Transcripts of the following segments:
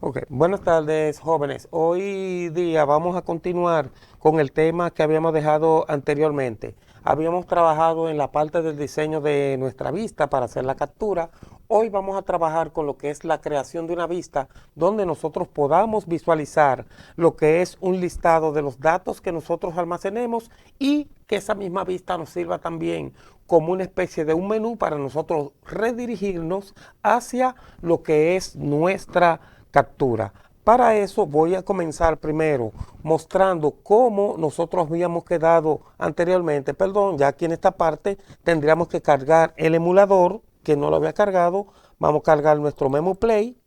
Ok, buenas tardes, jóvenes. Hoy día vamos a continuar con el tema que habíamos dejado anteriormente. Habíamos trabajado en la parte del diseño de nuestra vista para hacer la captura. Hoy vamos a trabajar con lo que es la creación de una vista donde nosotros podamos visualizar lo que es un listado de los datos que nosotros almacenemos y que esa misma vista nos sirva también como una especie de un menú para nosotros redirigirnos hacia lo que es nuestra captura. Para eso voy a comenzar primero mostrando cómo nosotros habíamos quedado anteriormente. Perdón, ya aquí en esta parte tendríamos que cargar el emulador, que no lo había cargado. Vamos a cargar nuestro Memo Play,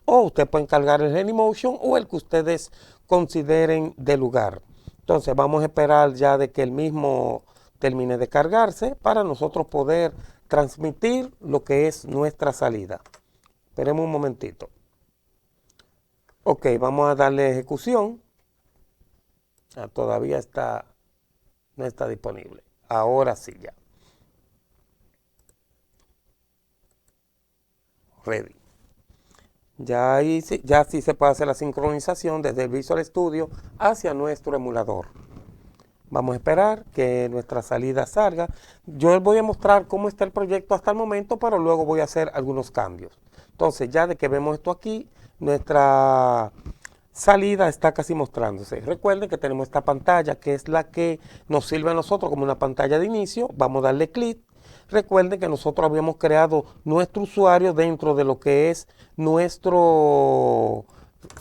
o ustedes pueden cargar el Genymotion o el que ustedes consideren de lugar. Entonces vamos a esperar ya de que el mismo termine de cargarse para nosotros poder transmitir lo que es nuestra salida. Esperemos un momentito. Ok, vamos a darle ejecución. Todavía no está disponible. Ahora sí ya. Ready. Ya sí se puede hacer la sincronización desde el Visual Studio hacia nuestro emulador. Vamos a esperar que nuestra salida salga. Yo les voy a mostrar cómo está el proyecto hasta el momento, pero luego voy a hacer algunos cambios. Entonces, ya de que vemos esto aquí, nuestra salida está casi mostrándose. Recuerden que tenemos esta pantalla que es la que nos sirve a nosotros como una pantalla de inicio. Vamos a darle clic. Recuerden que nosotros habíamos creado nuestro usuario dentro de lo que es nuestro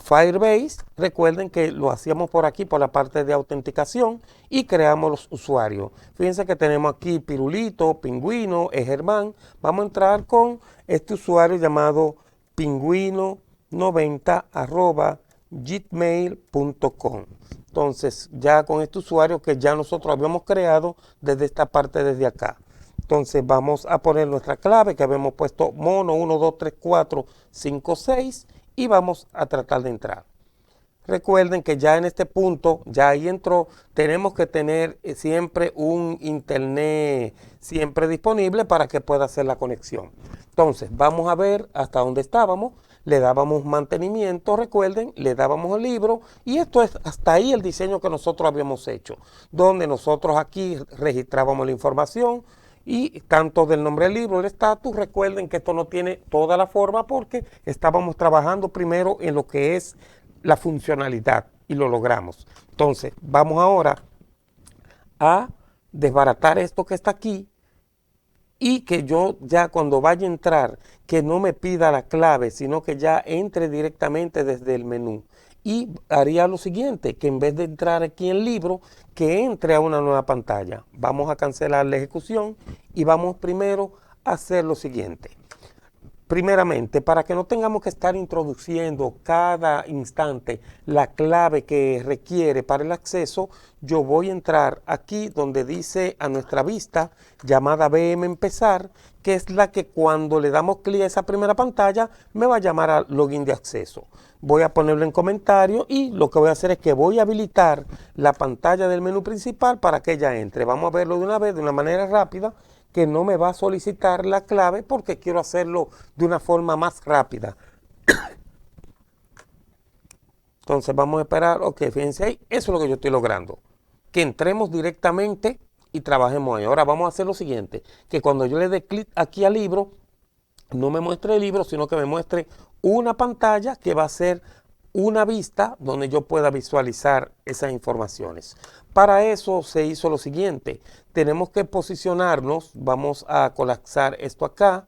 Firebase. Recuerden que lo hacíamos por aquí, por la parte de autenticación, y creamos los usuarios. Fíjense que tenemos aquí Pirulito, Pingüino, Germán. Vamos a entrar con este usuario llamado pingüino90@gmail.com. Entonces, ya con este usuario que ya nosotros habíamos creado desde esta parte, desde acá. Entonces vamos a poner nuestra clave que habíamos puesto mono 123456 y vamos a tratar de entrar. Recuerden que ya en este punto, ya ahí entró, tenemos que tener siempre un internet siempre disponible para que pueda hacer la conexión. Entonces vamos a ver hasta dónde estábamos, le dábamos mantenimiento, recuerden, le dábamos el libro y esto es hasta ahí el diseño que nosotros habíamos hecho, donde nosotros aquí registrábamos la información, y tanto del nombre del libro, el estatus. Recuerden que esto no tiene toda la forma porque estábamos trabajando primero en lo que es la funcionalidad y lo logramos. Entonces, vamos ahora a desbaratar esto que está aquí y que yo ya cuando vaya a entrar, que no me pida la clave, sino que ya entre directamente desde el menú. Y haría lo siguiente, que en vez de entrar aquí en libro, que entre a una nueva pantalla. Vamos a cancelar la ejecución y vamos primero a hacer lo siguiente. Primeramente, para que no tengamos que estar introduciendo cada instante la clave que requiere para el acceso, yo voy a entrar aquí donde dice a nuestra vista llamada VM empezar, que es la que cuando le damos clic a esa primera pantalla me va a llamar a login de acceso. Voy a ponerlo en comentario y lo que voy a hacer es que voy a habilitar la pantalla del menú principal para que ella entre. Vamos a verlo de una vez, de una manera rápida, que no me va a solicitar la clave porque quiero hacerlo de una forma más rápida. Entonces vamos a esperar, ok, fíjense ahí, eso es lo que yo estoy logrando, que entremos directamente y trabajemos ahí. Ahora vamos a hacer lo siguiente, que cuando yo le dé clic aquí al libro, no me muestre el libro, sino que me muestre una pantalla que va a ser una vista donde yo pueda visualizar esas informaciones. Para eso se hizo lo siguiente, tenemos que posicionarnos, vamos a colapsar esto acá,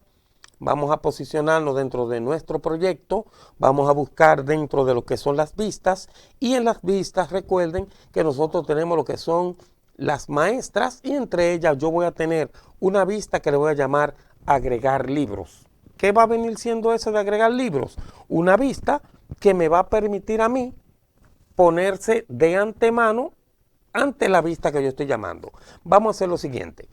vamos a posicionarnos dentro de nuestro proyecto, vamos a buscar dentro de lo que son las vistas y en las vistas recuerden que nosotros tenemos lo que son las maestras y entre ellas yo voy a tener una vista que le voy a llamar agregar libros. ¿Qué va a venir siendo eso de agregar libros? Una vista que me va a permitir a mí ponerse de antemano ante la vista que yo estoy llamando. Vamos a hacer lo siguiente.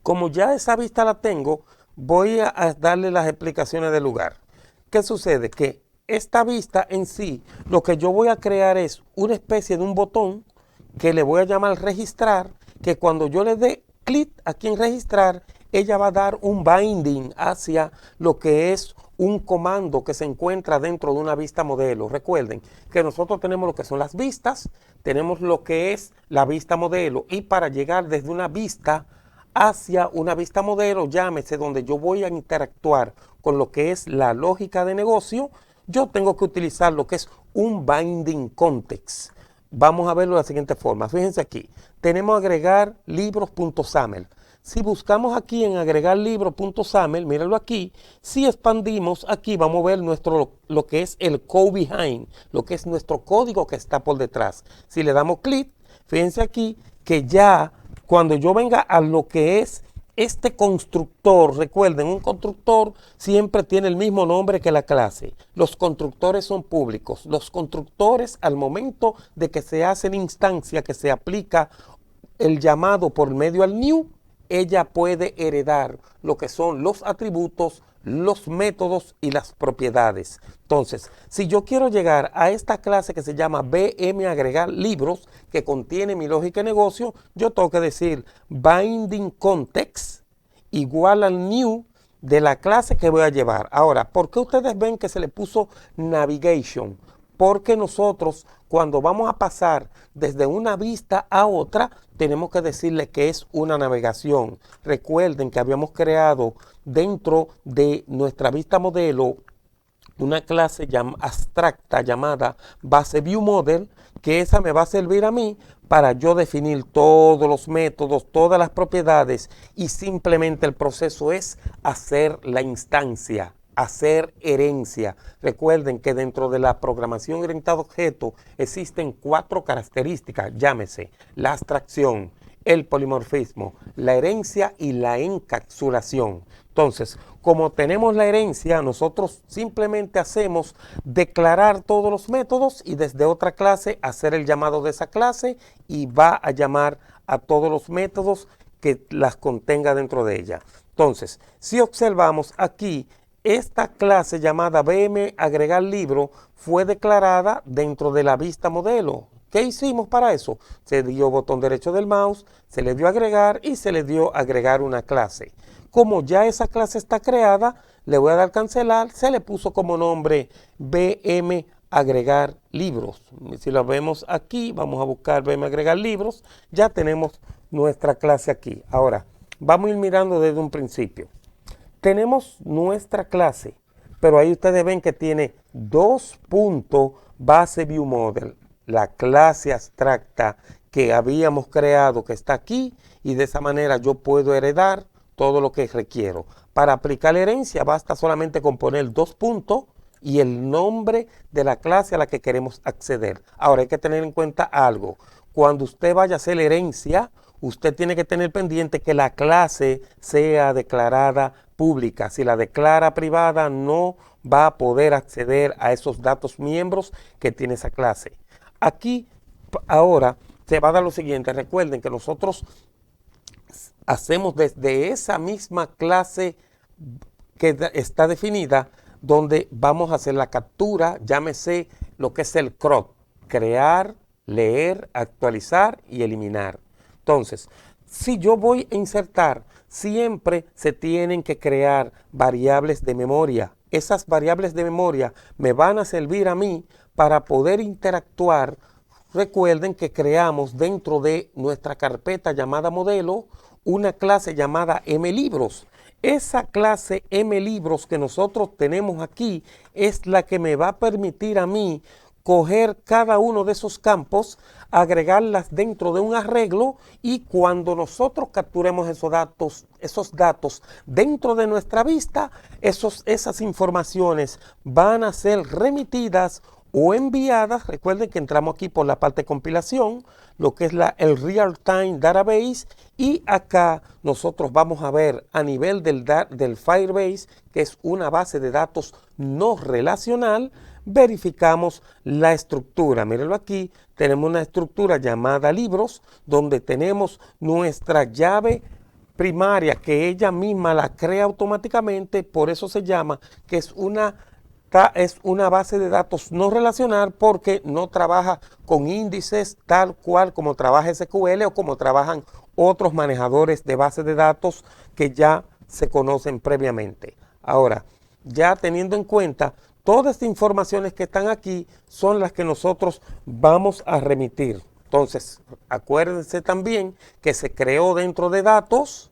Como ya esa vista la tengo, voy a darle las explicaciones del lugar. ¿Qué sucede? Que esta vista en sí, lo que yo voy a crear es una especie de un botón que le voy a llamar registrar, que cuando yo le dé clic aquí en registrar, ella va a dar un binding hacia lo que es un comando que se encuentra dentro de una vista modelo. Recuerden que nosotros tenemos lo que son las vistas, tenemos lo que es la vista modelo, y para llegar desde una vista hacia una vista modelo, llámese donde yo voy a interactuar con lo que es la lógica de negocio, yo tengo que utilizar lo que es un binding context. Vamos a verlo de la siguiente forma. Fíjense aquí, tenemos agregar libros.xaml. Si buscamos aquí en agregar libros.xaml, mírenlo aquí, si expandimos aquí vamos a ver lo que es el code behind, lo que es nuestro código que está por detrás. Si le damos clic, fíjense aquí que ya cuando yo venga a lo que es este constructor, recuerden, un constructor siempre tiene el mismo nombre que la clase. Los constructores son públicos. Los constructores, al momento de que se hace la instancia que se aplica el llamado por medio al new, ella puede heredar lo que son los atributos, los métodos y las propiedades. Entonces, si yo quiero llegar a esta clase que se llama BM agregar libros, que contiene mi lógica de negocio, yo tengo que decir binding context igual al new de la clase que voy a llevar. Ahora, ¿por qué ustedes ven que se le puso navigation? Porque nosotros, cuando vamos a pasar desde una vista a otra, tenemos que decirle que es una navegación. Recuerden que habíamos creado dentro de nuestra vista modelo una clase abstracta llamada base view model, que esa me va a servir a mí para yo definir todos los métodos, todas las propiedades, y simplemente el proceso es hacer la instancia, hacer herencia. Recuerden que dentro de la programación orientada a objetos existen 4 características, llámese la abstracción, el polimorfismo, la herencia y la encapsulación. Entonces, como tenemos la herencia, nosotros simplemente hacemos declarar todos los métodos y desde otra clase hacer el llamado de esa clase, y va a llamar a todos los métodos que las contenga dentro de ella. Entonces, si observamos aquí, esta clase llamada BM agregar libro fue declarada dentro de la vista modelo. ¿Qué hicimos para eso? Se dio botón derecho del mouse, se le dio agregar y se le dio agregar una clase. Como ya esa clase está creada, le voy a dar cancelar, se le puso como nombre BM agregar libros. Si lo vemos aquí, vamos a buscar BM agregar libros, ya tenemos nuestra clase aquí. Ahora, vamos a ir mirando desde un principio. Tenemos nuestra clase, pero ahí ustedes ven que tiene 2 puntos base view model, la clase abstracta que habíamos creado que está aquí, y de esa manera yo puedo heredar todo lo que requiero. Para aplicar la herencia basta solamente con poner 2 puntos y el nombre de la clase a la que queremos acceder. Ahora hay que tener en cuenta algo. Cuando usted vaya a hacer la herencia, usted tiene que tener pendiente que la clase sea declarada pública. Si la declara privada, no va a poder acceder a esos datos miembros que tiene esa clase. Aquí ahora se va a dar lo siguiente. Recuerden que nosotros hacemos desde esa misma clase que está definida, donde vamos a hacer la captura, llámese lo que es el CROP, crear, leer, actualizar y eliminar. Entonces, si yo voy a insertar, siempre se tienen que crear variables de memoria. Esas variables de memoria me van a servir a mí para poder interactuar. Recuerden que creamos dentro de nuestra carpeta llamada modelo una clase llamada mlibros. Esa clase mlibros que nosotros tenemos aquí es la que me va a permitir a mí coger cada uno de esos campos, agregarlas dentro de un arreglo, y cuando nosotros capturemos esos datos dentro de nuestra vista, esas informaciones van a ser remitidas o enviadas. Recuerden que entramos aquí por la parte de compilación, lo que es el Real Time Database, y acá nosotros vamos a ver a nivel del Firebase, que es una base de datos no relacional, verificamos la estructura. Mírenlo aquí, tenemos una estructura llamada libros, donde tenemos nuestra llave primaria que ella misma la crea automáticamente, por eso se llama que es una base de datos no relacional, porque no trabaja con índices tal cual como trabaja SQL o como trabajan otros manejadores de bases de datos que ya se conocen previamente. Ahora, ya teniendo en cuenta todas estas informaciones que están aquí son las que nosotros vamos a remitir. Entonces, acuérdense también que se creó dentro de datos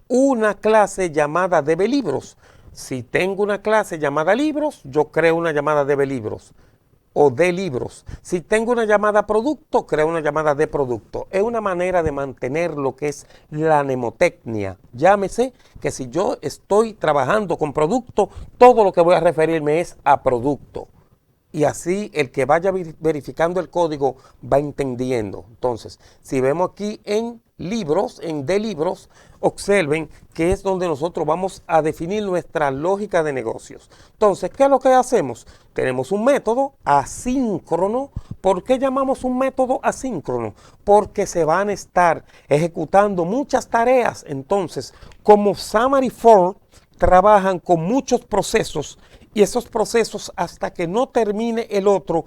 una clase llamada DBLibros. Si tengo una clase llamada libros, yo creo una llamada DBLibros o de libros. Si tengo una llamada producto, creo una llamada de producto. Es una manera de mantener lo que es la mnemotecnia. Llámese que si yo estoy trabajando con producto, todo lo que voy a referirme es a producto. Y así el que vaya verificando el código va entendiendo. Entonces, si vemos aquí en libros, en de libros, observen que es donde nosotros vamos a definir nuestra lógica de negocios. Entonces, ¿qué es lo que hacemos? Tenemos un método asíncrono. ¿Por qué llamamos un método asíncrono? Porque se van a estar ejecutando muchas tareas. Entonces, como Summary for trabajan con muchos procesos, y esos procesos hasta que no termine el otro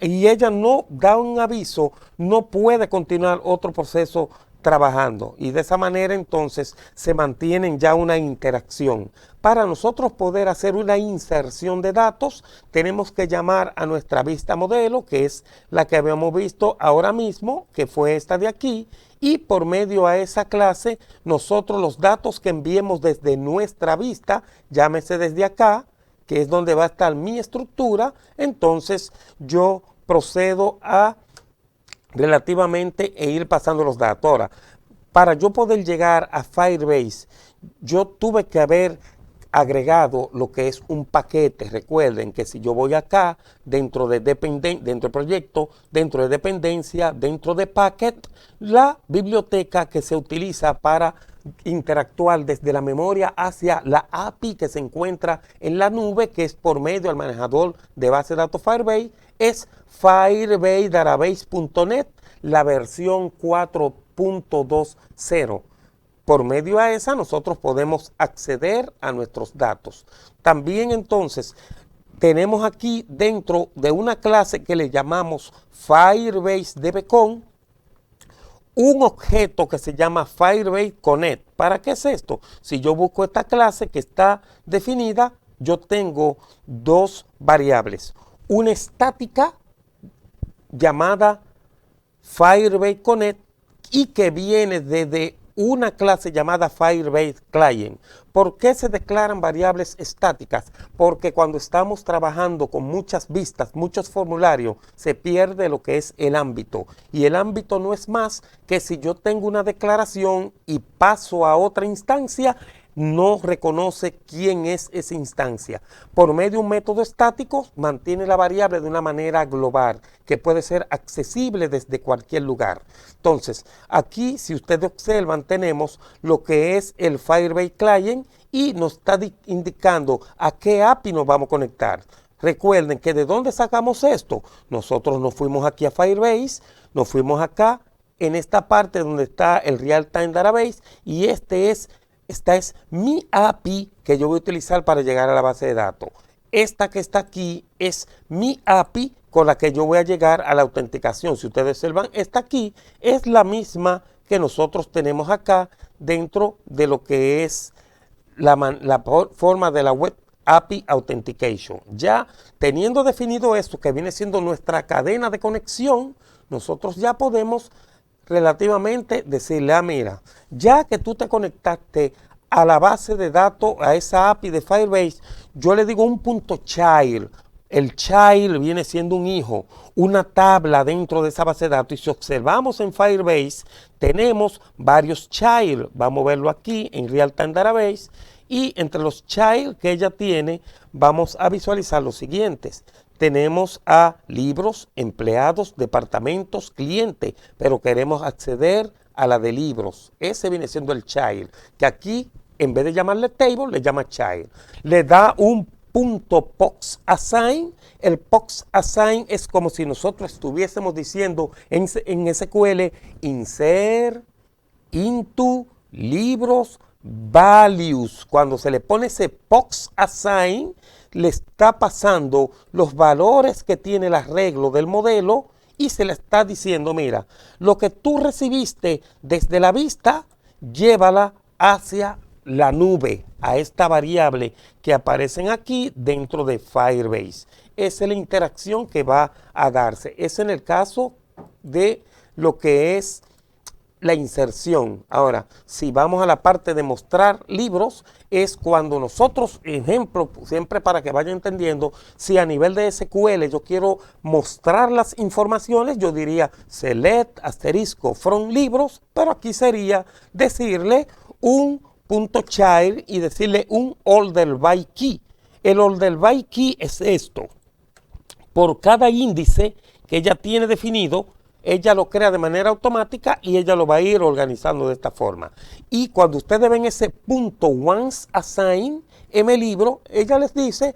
y ella no da un aviso, no puede continuar otro proceso trabajando. Y de esa manera entonces se mantienen ya una interacción. Para nosotros poder hacer una inserción de datos, tenemos que llamar a nuestra vista modelo, que es la que habíamos visto ahora mismo, que fue esta de aquí, y por medio a esa clase, nosotros los datos que enviemos desde nuestra vista, llámese desde acá, que es donde va a estar mi estructura, entonces yo procedo a relativamente ir pasando los datos. Ahora, para yo poder llegar a Firebase, yo tuve que haber agregado lo que es un paquete. Recuerden que si yo voy acá, dentro del proyecto, dentro de dependencia, dentro de packet, la biblioteca que se utiliza para interactuar desde la memoria hacia la API que se encuentra en la nube, que es por medio del manejador de base de datos Firebase, es firebasedatabase.net, la versión 4.20. Por medio a esa nosotros podemos acceder a nuestros datos. También entonces tenemos aquí dentro de una clase que le llamamos Firebase DBCon, un objeto que se llama Firebase Connect. ¿Para qué es esto? Si yo busco esta clase que está definida, yo tengo dos variables. Una estática llamada Firebase Connect y que viene desde una clase llamada Firebase Client. ¿Por qué se declaran variables estáticas? Porque cuando estamos trabajando con muchas vistas, muchos formularios, se pierde lo que es el ámbito. Y el ámbito no es más que si yo tengo una declaración y paso a otra instancia, no reconoce quién es esa instancia. Por medio de un método estático, mantiene la variable de una manera global, que puede ser accesible desde cualquier lugar. Entonces, aquí, si ustedes observan, tenemos lo que es el Firebase Client y nos está indicando a qué API nos vamos a conectar. Recuerden que ¿de dónde sacamos esto? Nosotros nos fuimos aquí a Firebase, nos fuimos acá, en esta parte donde está el Real Time Database, y esta es mi API que yo voy a utilizar para llegar a la base de datos. Esta que está aquí es mi API con la que yo voy a llegar a la autenticación. Si ustedes observan, esta aquí es la misma que nosotros tenemos acá dentro de lo que es la forma de la Web API Authentication. Ya teniendo definido esto, que viene siendo nuestra cadena de conexión, nosotros ya podemos relativamente decirle, mira, ya que tú te conectaste a la base de datos, a esa API de Firebase, yo le digo un punto child. El child viene siendo un hijo, una tabla dentro de esa base de datos. Y si observamos en Firebase, tenemos varios child. Vamos a verlo aquí en Real Time Database. Y entre los child que ella tiene, vamos a visualizar los siguientes. Tenemos a libros, empleados, departamentos, cliente, pero queremos acceder a la de libros. Ese viene siendo el child, que aquí en vez de llamarle table, le llama child. Le da un punto POX assign. El POX assign es como si nosotros estuviésemos diciendo en SQL insert into libros values. Cuando se le pone ese POX assign, le está pasando los valores que tiene el arreglo del modelo y se le está diciendo, mira, lo que tú recibiste desde la vista, llévala hacia la nube a esta variable que aparecen aquí dentro de Firebase. Esa es la interacción que va a darse. Es en el caso de lo que es la inserción. Ahora, si vamos a la parte de mostrar libros, es cuando nosotros, ejemplo, siempre para que vayan entendiendo, si a nivel de SQL yo quiero mostrar las informaciones, yo diría select asterisco from libros, pero aquí sería decirle un punto child y decirle un order by key. El order by key es esto. Por cada índice que ella tiene definido, ella lo crea de manera automática y ella lo va a ir organizando de esta forma. Y cuando ustedes ven ese punto once assign mlibro, ella les dice,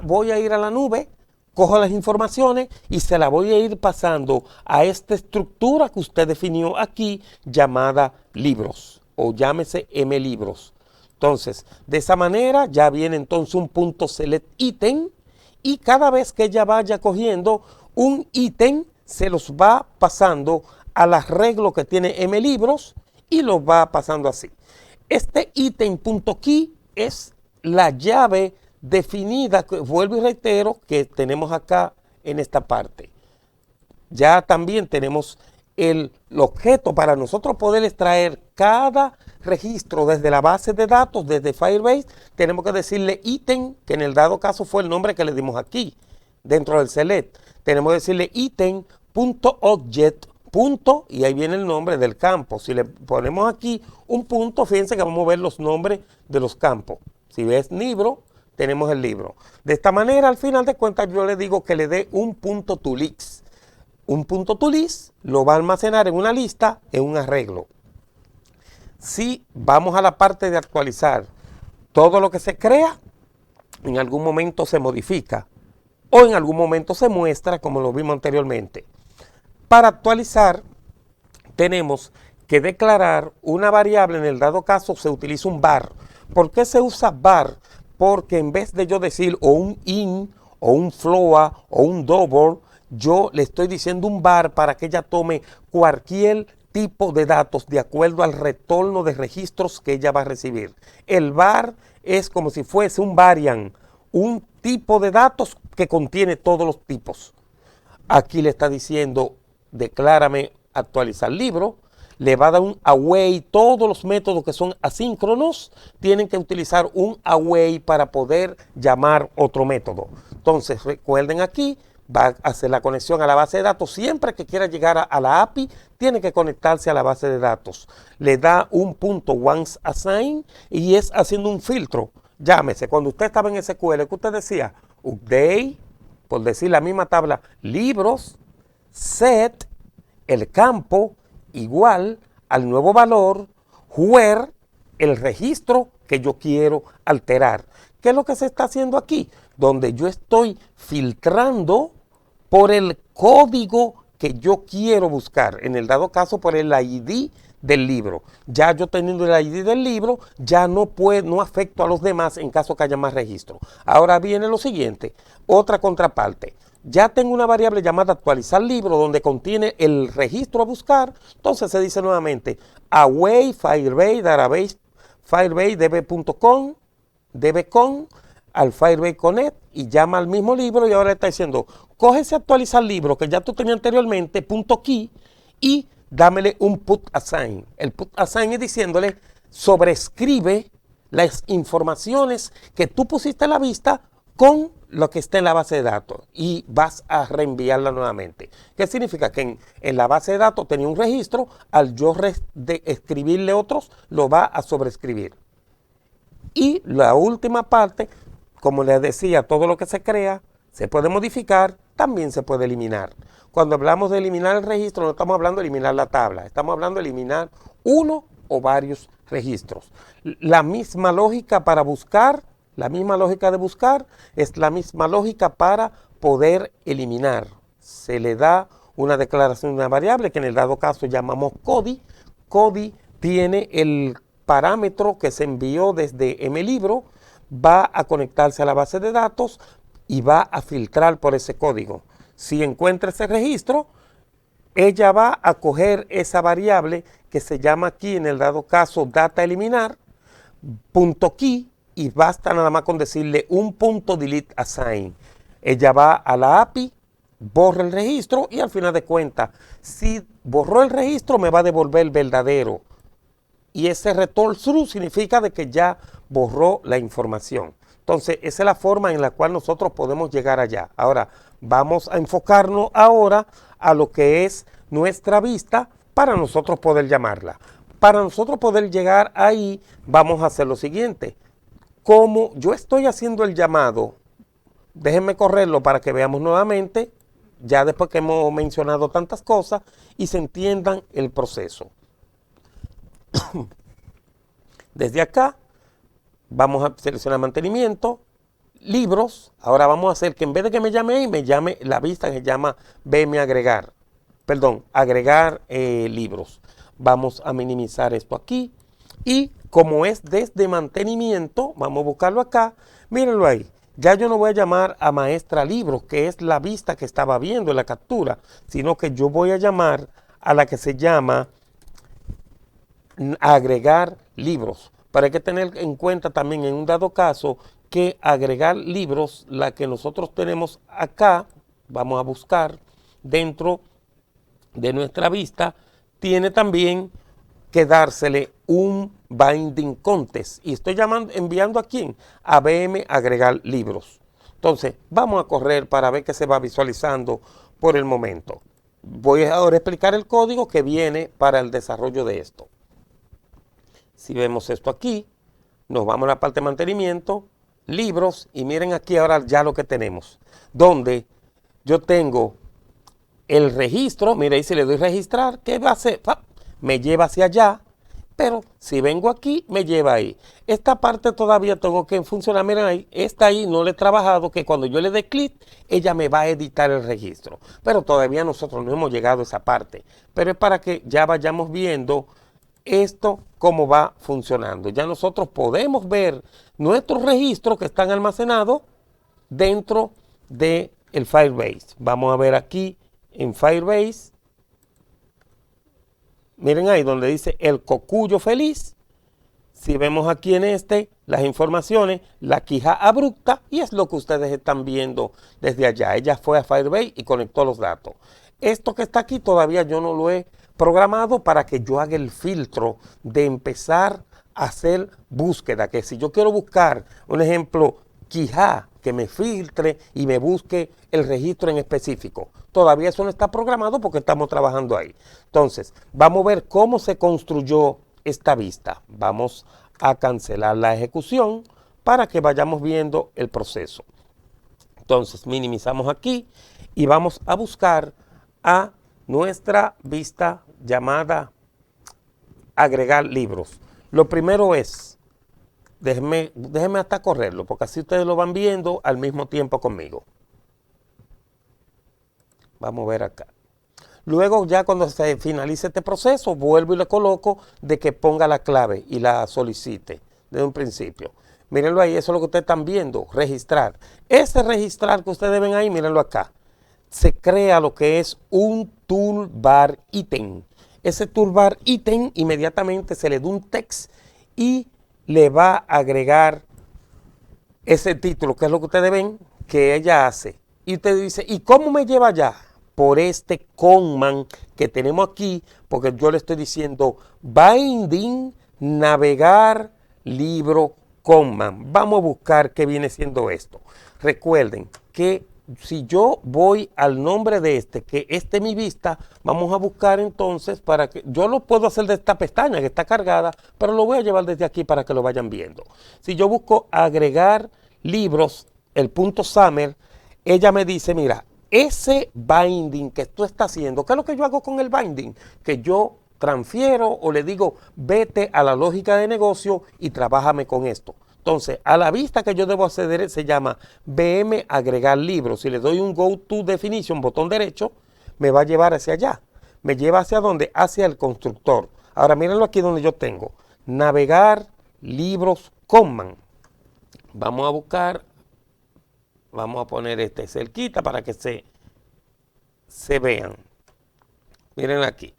voy a ir a la nube, cojo las informaciones y se las voy a ir pasando a esta estructura que usted definió aquí llamada libros o llámese mlibros. Entonces, de esa manera ya viene entonces un punto select item y cada vez que ella vaya cogiendo un ítem, se los va pasando al arreglo que tiene mlibros y los va pasando así. Este ítem.key es la llave definida, que vuelvo y reitero, que tenemos acá en esta parte. Ya también tenemos el objeto para nosotros poder extraer cada registro desde la base de datos, desde Firebase, tenemos que decirle ítem, que en el dado caso fue el nombre que le dimos aquí, dentro del select. Tenemos que decirle item.object, punto, y ahí viene el nombre del campo. Si le ponemos aquí un punto, fíjense que vamos a ver los nombres de los campos. Si ves libro, tenemos el libro. De esta manera, al final de cuentas, yo le digo que le dé un punto to list. Un punto to list lo va a almacenar en una lista, en un arreglo. Si vamos a la parte de actualizar, todo lo que se crea, en algún momento se modifica o en algún momento se muestra, como lo vimos anteriormente. Para actualizar, tenemos que declarar una variable. En el dado caso se utiliza un var. ¿Por qué se usa var? Porque en vez de yo decir o un in, o un float, o un double, yo le estoy diciendo un var para que ella tome cualquier tipo de datos de acuerdo al retorno de registros que ella va a recibir. El var es como si fuese un variant, un tipo de datos que contiene todos los tipos. Aquí le está diciendo, declárame actualizar libro, le va a dar un await. Todos los métodos que son asíncronos tienen que utilizar un await para poder llamar otro método. Entonces recuerden aquí, va a hacer la conexión a la base de datos. Siempre que quiera llegar a la API, tiene que conectarse a la base de datos. Le da un punto once assign y es haciendo un filtro. Llámese, cuando usted estaba en SQL, que usted decía, update, por decir la misma tabla, libros, set, el campo, igual al nuevo valor, where, el registro que yo quiero alterar. ¿Qué es lo que se está haciendo aquí? Donde yo estoy filtrando por el código que yo quiero buscar. En el dado caso, por el ID del libro. Ya yo teniendo el ID del libro, ya no afecto a los demás en caso que haya más registro. Ahora viene lo siguiente, otra contraparte. Ya tengo una variable llamada actualizar libro donde contiene el registro a buscar. Entonces se dice nuevamente await firebase database firebase db.com dbcon al Firebase Connect y llama al mismo libro y ahora está diciendo coge ese actualizar libro que ya tú tenías anteriormente, punto key, y dámele un put assign. El put assign es diciéndole sobrescribe las informaciones que tú pusiste en la vista con lo que está en la base de datos y vas a reenviarla nuevamente. ¿Qué significa? Que en la base de datos tenía un registro, al yo escribirle otros, lo va a sobrescribir. Y la última parte, como les decía, todo lo que se crea se puede modificar, también se puede eliminar. Cuando hablamos de eliminar el registro, no estamos hablando de eliminar la tabla, estamos hablando de eliminar uno o varios registros. La misma lógica para buscar, la misma lógica de buscar es la misma lógica para poder eliminar. Se le da una declaración de una variable que en el dado caso llamamos CODI. CODI tiene el parámetro que se envió desde mlibro, va a conectarse a la base de datos y va a filtrar por ese código. Si encuentra ese registro, ella va a coger esa variable que se llama aquí en el dado caso data eliminar, punto key y basta nada más con decirle un punto delete assign. Ella va a la API, borra el registro y al final de cuentas, si borró el registro me va a devolver el verdadero. Y ese return true significa de que ya borró la información. Entonces, esa es la forma en la cual nosotros podemos llegar allá. Ahora, vamos a enfocarnos ahora a lo que es nuestra vista para nosotros poder llamarla. Para nosotros poder llegar ahí, vamos a hacer lo siguiente. Como yo estoy haciendo el llamado, déjenme correrlo para que veamos nuevamente, ya después que hemos mencionado tantas cosas y se entiendan el proceso. Desde acá vamos a seleccionar mantenimiento, libros. Ahora vamos a hacer que en vez de que me llame ahí, me llame la vista que se llama BM agregar. Perdón, agregar libros. Vamos a minimizar esto aquí. Y como es desde mantenimiento, vamos a buscarlo acá. Mírenlo ahí. Ya yo no voy a llamar a maestra libros, que es la vista que estaba viendo en la captura, sino que yo voy a llamar a la que se llama agregar libros. Pero hay que tener en cuenta también en un dado caso que agregar libros, la que nosotros tenemos acá, vamos a buscar dentro de nuestra vista, tiene también que dársele un binding contest. Y estoy enviando a quién? A BM agregar libros. Entonces, vamos a correr para ver qué se va visualizando por el momento. Voy ahora a explicar el código que viene para el desarrollo de esto. Si vemos esto aquí, nos vamos a la parte de mantenimiento, libros, y miren aquí ahora ya lo que tenemos, donde yo tengo el registro. Mire, ahí si le doy registrar, ¿qué va a hacer? Me lleva hacia allá, pero si vengo aquí, me lleva ahí. Esta parte todavía tengo que funcionar. Miren ahí, esta ahí no le he trabajado, que cuando yo le dé clic, ella me va a editar el registro. Pero todavía nosotros no hemos llegado a esa parte. Pero es para que ya vayamos viendo esto cómo va funcionando. Ya nosotros podemos ver nuestros registros que están almacenados dentro del Firebase. Vamos a ver aquí en Firebase. Miren ahí donde dice el cocuyo feliz. Si vemos aquí en las informaciones, la quija abrupta, y es lo que ustedes están viendo desde allá. Ella fue a Firebase y conectó los datos. Esto que está aquí todavía yo no lo he programado para que yo haga el filtro de empezar a hacer búsqueda. Que si yo quiero buscar, un ejemplo, quija, que me filtre y me busque el registro en específico. Todavía eso no está programado porque estamos trabajando ahí. Entonces, vamos a ver cómo se construyó esta vista. Vamos a cancelar la ejecución para que vayamos viendo el proceso. Entonces, minimizamos aquí y vamos a buscar a nuestra vista llamada agregar libros. Lo primero es, déjenme hasta correrlo, porque así ustedes lo van viendo al mismo tiempo conmigo. Vamos a ver acá. Luego ya cuando se finalice este proceso, vuelvo y le coloco de que ponga la clave y la solicite desde un principio. Mírenlo ahí, eso es lo que ustedes están viendo, registrar. Ese registrar que ustedes ven ahí, mírenlo acá. Se crea lo que es un toolbar ítem. Ese toolbar ítem inmediatamente se le da un text y le va a agregar ese título, que es lo que ustedes ven que ella hace. Y usted dice, ¿y cómo me lleva allá? Por este command que tenemos aquí, porque yo le estoy diciendo binding, navegar, libro, command. Vamos a buscar qué viene siendo esto. Recuerden que si yo voy al nombre de que este es mi vista, vamos a buscar entonces para que, yo lo puedo hacer de esta pestaña que está cargada, pero lo voy a llevar desde aquí para que lo vayan viendo. Si yo busco agregar libros, el punto summer, ella me dice, mira, ese binding que tú estás haciendo, ¿qué es lo que yo hago con el binding? Que yo transfiero o le digo, vete a la lógica de negocio y trabájame con esto. Entonces, a la vista que yo debo acceder se llama BM agregar libros. Si le doy un Go to Definition, botón derecho, me va a llevar hacia allá. ¿Me lleva hacia dónde? Hacia el constructor. Ahora, mírenlo aquí donde yo tengo. Navegar libros command. Vamos a buscar, vamos a poner este cerquita para que se vean. Miren aquí.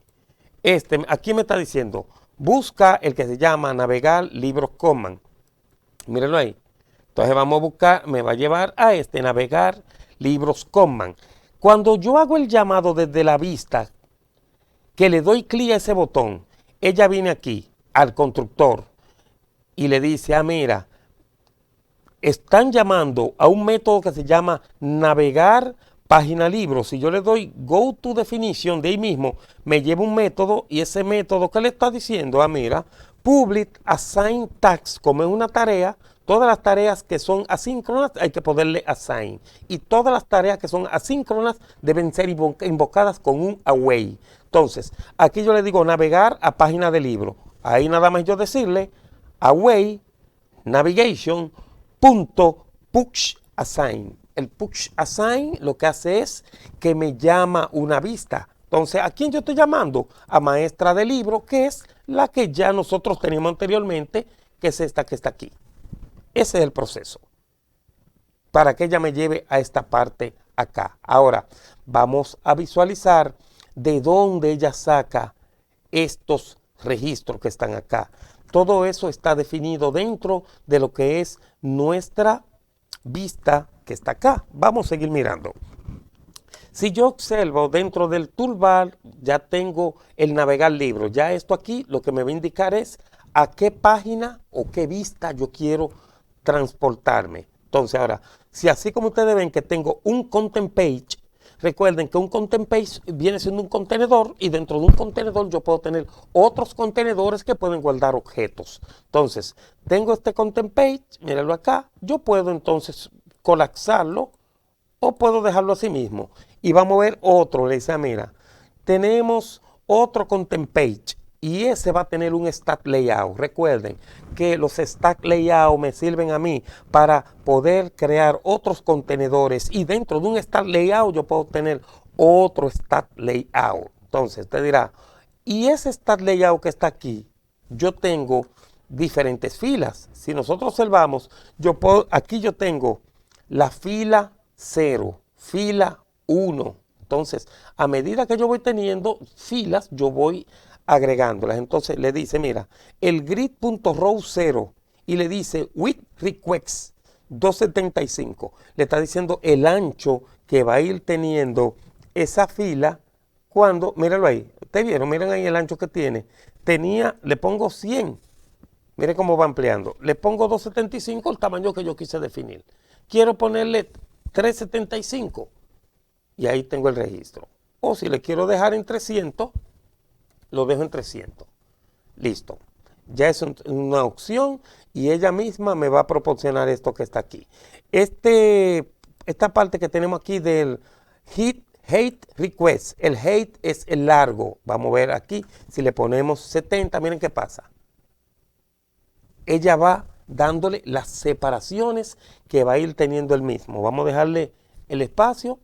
Aquí me está diciendo busca el que se llama navegar libros Commons. Mírenlo ahí. Entonces vamos a buscar, me va a llevar a este navegar libros Commons. Cuando yo hago el llamado desde la vista, que le doy clic a ese botón, ella viene aquí al constructor y le dice, mira, están llamando a un método que se llama navegar página libro. Si yo le doy go to definition de ahí mismo, me lleva un método y ese método que le está diciendo, mira, public assign tags, como es una tarea, todas las tareas que son asíncronas hay que ponerle assign. Y todas las tareas que son asíncronas deben ser invocadas con un away. Entonces, aquí yo le digo navegar a página de libro. Ahí nada más yo decirle away navigation push assign. El push assign lo que hace es que me llama una vista. Entonces, ¿a quién yo estoy llamando? A maestra de libro, que es la que ya nosotros teníamos anteriormente, que es esta que está aquí. Ese es el proceso. Para que ella me lleve a esta parte acá. Ahora, vamos a visualizar de dónde ella saca estos registros que están acá. Todo eso está definido dentro de lo que es nuestra vista que está acá. Vamos a seguir mirando. Si yo observo dentro del toolbar, ya tengo el navegar libro. Ya esto aquí lo que me va a indicar es a qué página o qué vista yo quiero transportarme. Entonces ahora, si así como ustedes ven que tengo un content page, recuerden que un content page viene siendo un contenedor y dentro de un contenedor yo puedo tener otros contenedores que pueden guardar objetos. Entonces, tengo este content page, mírenlo acá, yo puedo entonces colapsarlo o puedo dejarlo así mismo. Y vamos a ver otro, le dice, mira, tenemos otro content page y ese va a tener un stack layout. Recuerden que los stack layout me sirven a mí para poder crear otros contenedores y dentro de un stack layout yo puedo tener otro stack layout. Entonces te dirá, y ese stack layout que está aquí, yo tengo diferentes filas. Si nosotros observamos, aquí yo tengo la fila 0, fila 1. Entonces, a medida que yo voy teniendo filas, yo voy agregándolas. Entonces le dice, mira, el grid.row 0 y le dice with request 275. Le está diciendo el ancho que va a ir teniendo esa fila cuando, mírenlo ahí, ustedes vieron, miren ahí el ancho que tiene. Le pongo 100. Miren cómo va ampliando. Le pongo 275, el tamaño que yo quise definir. Quiero ponerle 375 y ahí tengo el registro. O si le quiero dejar en 300, lo dejo en 300. Listo. Ya es una opción y ella misma me va a proporcionar esto que está aquí. Esta parte que tenemos aquí del hate request. El hate es el largo. Vamos a ver aquí. Si le ponemos 70, miren qué pasa. Ella va dándole las separaciones que va a ir teniendo el mismo. Vamos a dejarle el espacio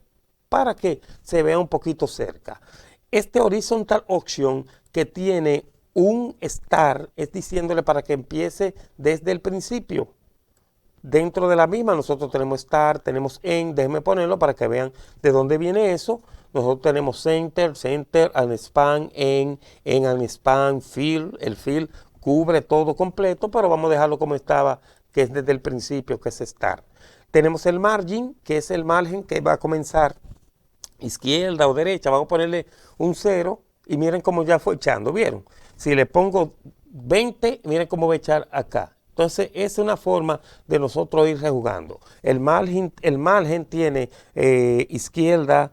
para que se vea un poquito cerca. Este horizontal option que tiene un start es diciéndole para que empiece desde el principio. Dentro de la misma nosotros tenemos start, tenemos end, déjenme ponerlo para que vean de dónde viene eso. Nosotros tenemos center, unspan, end, unspan, fill, el fill cubre todo completo, pero vamos a dejarlo como estaba, que es desde el principio, que es start. Tenemos el margin, que es el margen que va a comenzar izquierda o derecha, vamos a ponerle un 0 y miren cómo ya fue echando, ¿vieron? Si le pongo 20, miren cómo va a echar acá. Entonces, esa es una forma de nosotros ir rejugando. El margen tiene izquierda,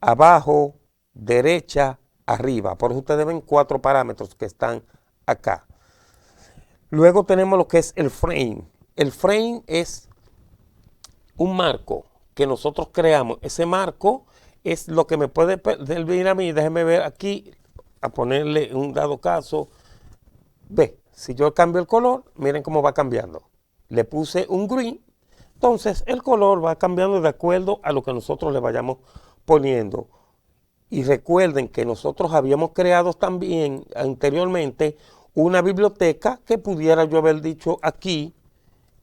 abajo, derecha, arriba. Por eso ustedes ven 4 parámetros que están acá. Luego tenemos lo que es el frame. El frame es un marco que nosotros creamos. Ese marco es lo que me puede servir a mí. Déjenme ver aquí, a ponerle un dado caso. Ve, si yo cambio el color, miren cómo va cambiando. Le puse un green, entonces el color va cambiando de acuerdo a lo que nosotros le vayamos poniendo. Y recuerden que nosotros habíamos creado también anteriormente una biblioteca que pudiera yo haber dicho aquí,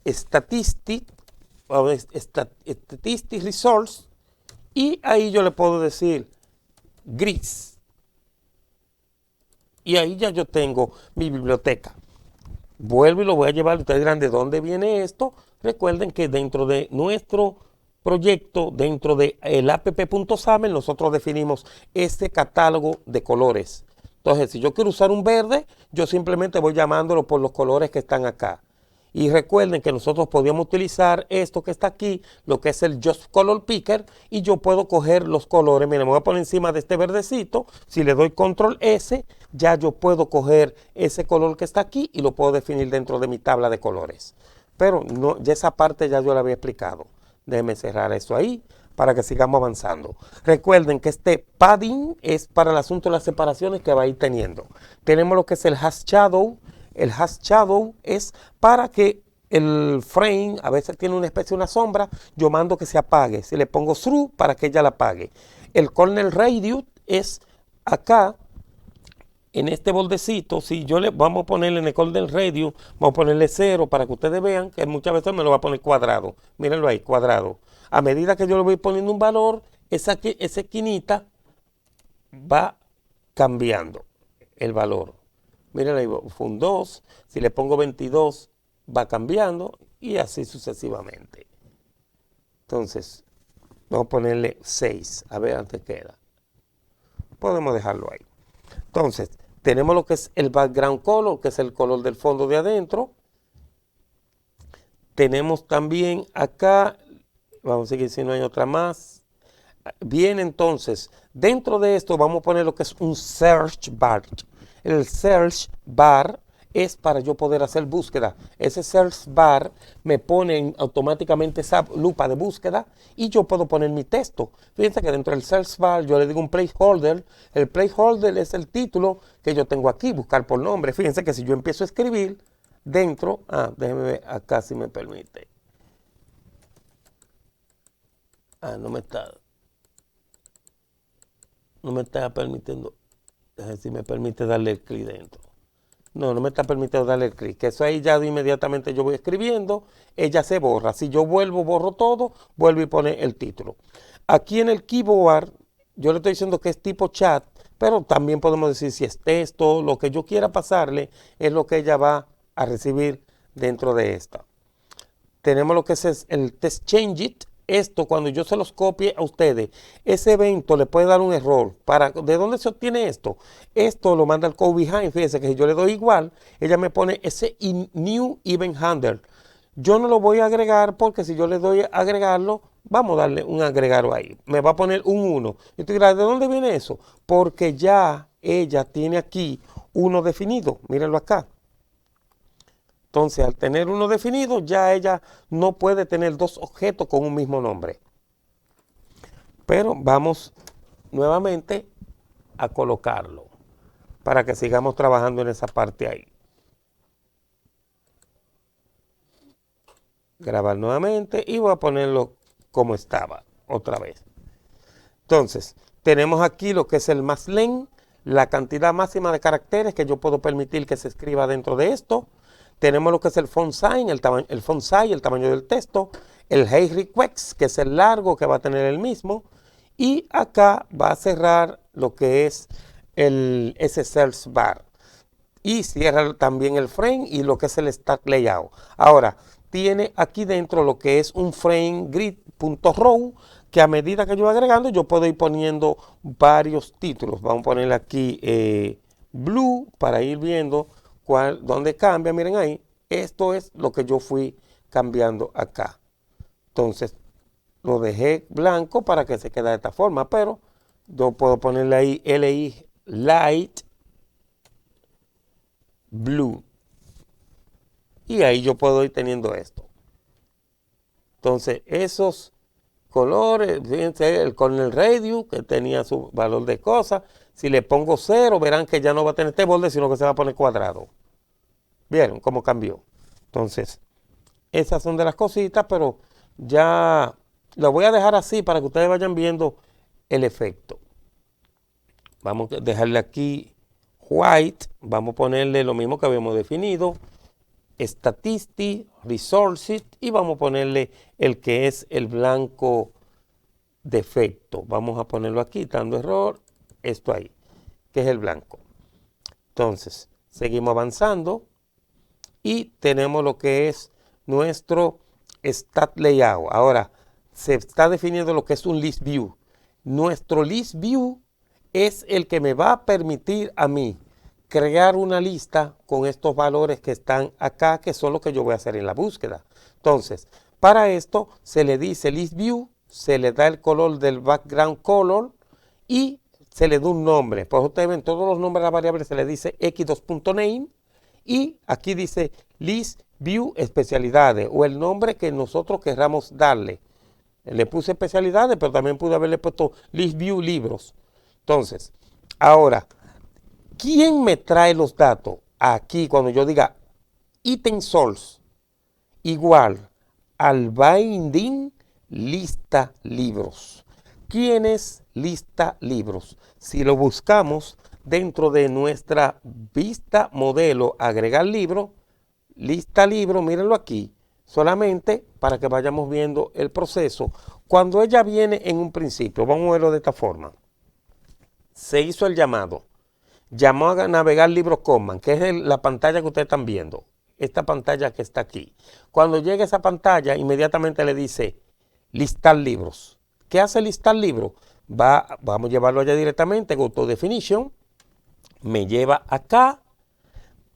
Statistic Resource, y ahí yo le puedo decir gris. Y ahí ya yo tengo mi biblioteca. Vuelvo y lo voy a llevar. Ustedes dirán, ¿de dónde viene esto? Recuerden que dentro de nuestro proyecto, dentro de el app.xaml, nosotros definimos este catálogo de colores. Entonces, si yo quiero usar un verde, yo simplemente voy llamándolo por los colores que están acá. Y recuerden que nosotros podíamos utilizar esto que está aquí, lo que es el Just Color Picker, y yo puedo coger los colores. Miren, me voy a poner encima de este verdecito. Si le doy Control S, ya yo puedo coger ese color que está aquí y lo puedo definir dentro de mi tabla de colores. Pero no, ya esa parte ya yo la había explicado. Déjenme cerrar eso ahí para que sigamos avanzando. Recuerden que este padding es para el asunto de las separaciones que va a ir teniendo. Tenemos lo que es el Hash Shadow. El Hash Shadow es para que el frame a veces tiene una especie de una sombra, yo mando que se apague. Si le pongo Through para que ella la apague. El Corner Radius es acá, en este bordecito. Si yo le vamos a ponerle en el Corner Radius, vamos a ponerle 0 para que ustedes vean que muchas veces me lo va a poner cuadrado. Mírenlo ahí, cuadrado. A medida que yo le voy poniendo un valor, esa esquinita va cambiando el valor. Miren ahí, fue un 2, si le pongo 22 va cambiando y así sucesivamente. Entonces, vamos a ponerle 6, a ver antes queda. Podemos dejarlo ahí. Entonces, tenemos lo que es el background color, que es el color del fondo de adentro. Tenemos también acá, vamos a seguir si no hay otra más. Bien, entonces, dentro de esto vamos a poner lo que es un search bar. El search bar es para yo poder hacer búsqueda. Ese search bar me pone automáticamente esa lupa de búsqueda y yo puedo poner mi texto. Fíjense que dentro del search bar yo le digo un placeholder. El placeholder es el título que yo tengo aquí, buscar por nombre. Fíjense que si yo empiezo a escribir dentro, déjenme ver acá si me permite. No me está permitiendo. A ver si me permite darle el clic dentro. No me está permitiendo darle el clic. Eso ahí ya inmediatamente yo voy escribiendo, ella se borra. Si yo vuelvo, borro todo, vuelvo y pone el título. Aquí en el keyboard, yo le estoy diciendo que es tipo chat, pero también podemos decir si es texto, lo que yo quiera pasarle, es lo que ella va a recibir dentro de esta. Tenemos lo que es el test change it. Esto, cuando yo se los copie a ustedes, ese evento le puede dar un error. ¿De dónde se obtiene esto? Esto lo manda el code behind. Fíjense que si yo le doy igual, ella me pone ese new event handler. Yo no lo voy a agregar porque si yo le doy a agregarlo, vamos a darle un agregado ahí. Me va a poner un 1. Y tú dirás, ¿de dónde viene eso? Porque ya ella tiene aquí uno definido. Mírenlo acá. Entonces, al tener uno definido, ya ella no puede tener dos objetos con un mismo nombre. Pero vamos nuevamente a colocarlo para que sigamos trabajando en esa parte ahí. Grabar nuevamente y voy a ponerlo como estaba otra vez. Entonces, tenemos aquí lo que es el max_len, la cantidad máxima de caracteres que yo puedo permitir que se escriba dentro de esto. Tenemos lo que es el font size, el tamaño del texto, el height request, que es el largo que va a tener el mismo, y acá va a cerrar lo que es ese search bar. Y cierra también el frame y lo que es el stack layout. Ahora, tiene aquí dentro lo que es un frame grid.row, que a medida que yo voy agregando, yo puedo ir poniendo varios títulos. Vamos a ponerle aquí blue para ir viendo dónde cambia. Miren ahí, esto es lo que yo fui cambiando acá. Entonces, lo dejé blanco para que se quede de esta forma, pero yo puedo ponerle ahí LI Light Blue. Y ahí yo puedo ir teniendo esto. Entonces, esos colores, fíjense, el Corner Radius, que tenía su valor de cosas. Si le pongo 0, verán que ya no va a tener este borde, sino que se va a poner cuadrado. ¿Vieron cómo cambió? Entonces, esas son de las cositas, pero ya lo voy a dejar así para que ustedes vayan viendo el efecto. Vamos a dejarle aquí white, vamos a ponerle lo mismo que habíamos definido, statistics, resources, y vamos a ponerle el que es el blanco defecto. Vamos a ponerlo aquí, dando error, esto ahí, que es el blanco. Entonces, seguimos avanzando y tenemos lo que es nuestro Stat Layout. Ahora, se está definiendo lo que es un List View. Nuestro List View es el que me va a permitir a mí crear una lista con estos valores que están acá, que son los que yo voy a hacer en la búsqueda. Entonces, para esto se le dice List View, se le da el color del background color y se le da un nombre. Pues ustedes ven, todos los nombres de las variables se le dice x2.name y aquí dice List View especialidades o el nombre que nosotros querramos darle. Le puse especialidades, pero también pude haberle puesto List View libros. Entonces, ahora, ¿quién me trae los datos? Aquí, cuando yo diga item source igual al binding lista libros. ¿Quién es lista libros? Si lo buscamos dentro de nuestra vista modelo agregar libro, lista libro, mírenlo aquí, solamente para que vayamos viendo el proceso. Cuando ella viene en un principio, vamos a verlo de esta forma. Se hizo el llamado. Llamó a navegar libros Command, que es la pantalla que ustedes están viendo. Esta pantalla que está aquí. Cuando llegue a esa pantalla, inmediatamente le dice listar libros. ¿Qué hace listar libros? Vamos a llevarlo allá directamente, Go to Definition. Me lleva acá.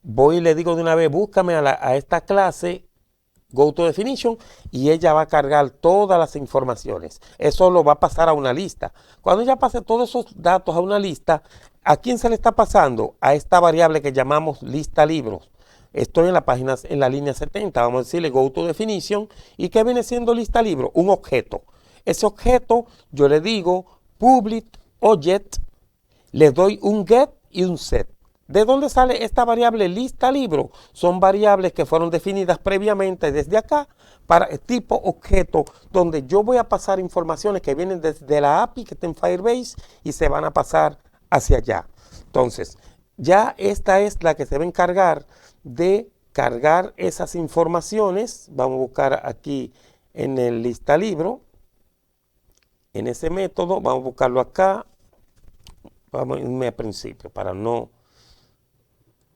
Voy y le digo de una vez, búscame a esta clase Go to Definition y ella va a cargar todas las informaciones. Eso lo va a pasar a una lista. Cuando ella pase todos esos datos a una lista, ¿a quién se le está pasando? A esta variable que llamamos lista libros. Estoy en la página, en la línea 70, vamos a decirle Go to Definition. ¿Y qué viene siendo lista libro? Un objeto. Ese objeto yo le digo public object, le doy un get y un set. ¿De dónde sale esta variable lista libro? Son variables que fueron definidas previamente desde acá para el tipo objeto, donde yo voy a pasar informaciones que vienen desde la API que está en Firebase y se van a pasar hacia allá. Entonces, ya esta es la que se va a encargar de cargar esas informaciones. Vamos a buscar aquí en el lista libro, en ese método, vamos a buscarlo acá. Vamos a irme al principio para no...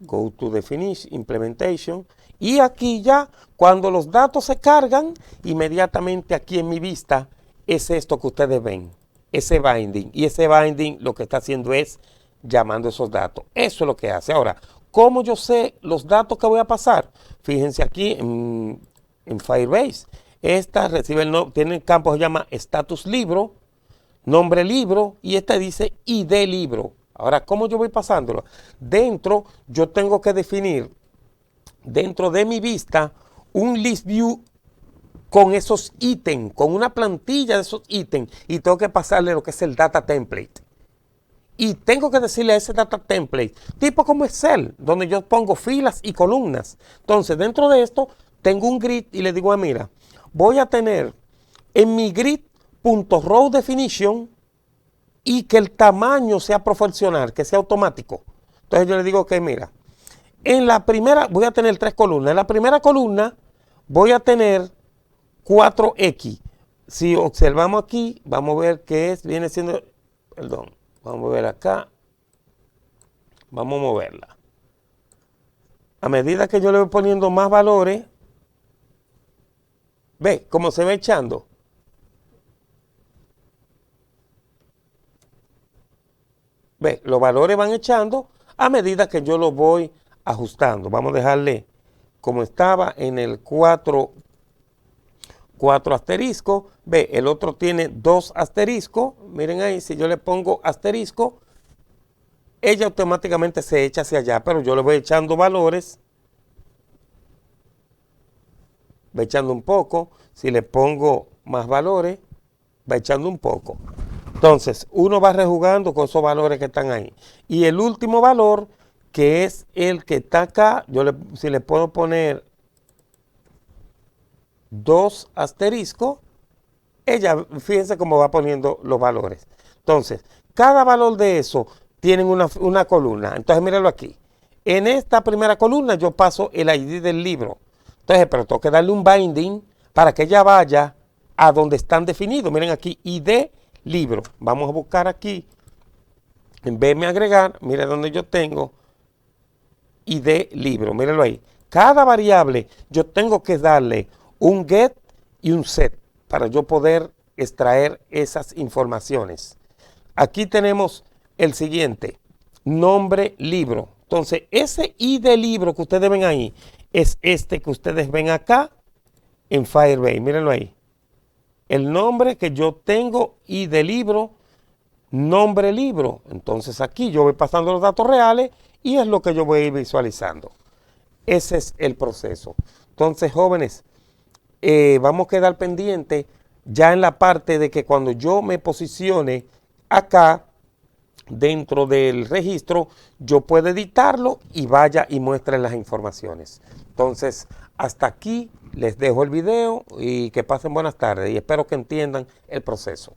Go to Definition, Implementation. Y aquí ya, cuando los datos se cargan, inmediatamente aquí en mi vista es esto que ustedes ven, ese binding. Y ese binding lo que está haciendo es llamando esos datos. Eso es lo que hace. Ahora, ¿cómo yo sé los datos que voy a pasar? Fíjense aquí en Firebase. Esta recibe tiene el campo que se llama status libro, nombre libro, y esta dice ID libro. Ahora, ¿cómo yo voy pasándolo? Dentro, yo tengo que definir, dentro de mi vista, un list view con esos ítems, con una plantilla de esos ítems, y tengo que pasarle lo que es el data template. Y tengo que decirle a ese data template, tipo como Excel, donde yo pongo filas y columnas. Entonces, dentro de esto, tengo un grid y le digo, mira, voy a tener en mi grid.row definition y que el tamaño sea proporcional, que sea automático. Entonces yo le digo que mira, en la primera voy a tener 3 columnas. En la primera columna voy a tener 4X. Si observamos aquí, vamos a ver qué viene siendo, perdón, vamos a ver acá. Vamos a moverla. A medida que yo le voy poniendo más valores, ve cómo se va echando. Ve, los valores van echando a medida que yo los voy ajustando. Vamos a dejarle como estaba en el 4 asterisco. Ve, el otro tiene 2 asteriscos. Miren ahí, si yo le pongo asterisco, ella automáticamente se echa hacia allá, pero yo le voy echando valores. Va echando un poco. Si le pongo más valores, va echando un poco. Entonces, uno va rejugando con esos valores que están ahí. Y el último valor, que es el que está acá, si le puedo poner 2 asteriscos, ella, fíjense cómo va poniendo los valores. Entonces, cada valor de eso tiene una columna. Entonces, mírenlo aquí. En esta primera columna yo paso el ID del libro. Entonces, pero tengo que darle un binding para que ella vaya a donde están definidos. Miren aquí, ID libro. Vamos a buscar aquí, en vez de agregar, miren donde yo tengo ID libro, mírenlo ahí. Cada variable yo tengo que darle un get y un set para yo poder extraer esas informaciones. Aquí tenemos el siguiente, nombre libro. Entonces, ese ID libro que ustedes ven ahí es este que ustedes ven acá en Firebase. Mírenlo ahí. El nombre que yo tengo ID libro, nombre libro. Entonces aquí yo voy pasando los datos reales y es lo que yo voy a ir visualizando. Ese es el proceso. Entonces, jóvenes, vamos a quedar pendientes ya en la parte de que cuando yo me posicione acá dentro del registro, yo puedo editarlo y vaya y muestre las informaciones. Entonces, hasta aquí les dejo el video y que pasen buenas tardes y espero que entiendan el proceso.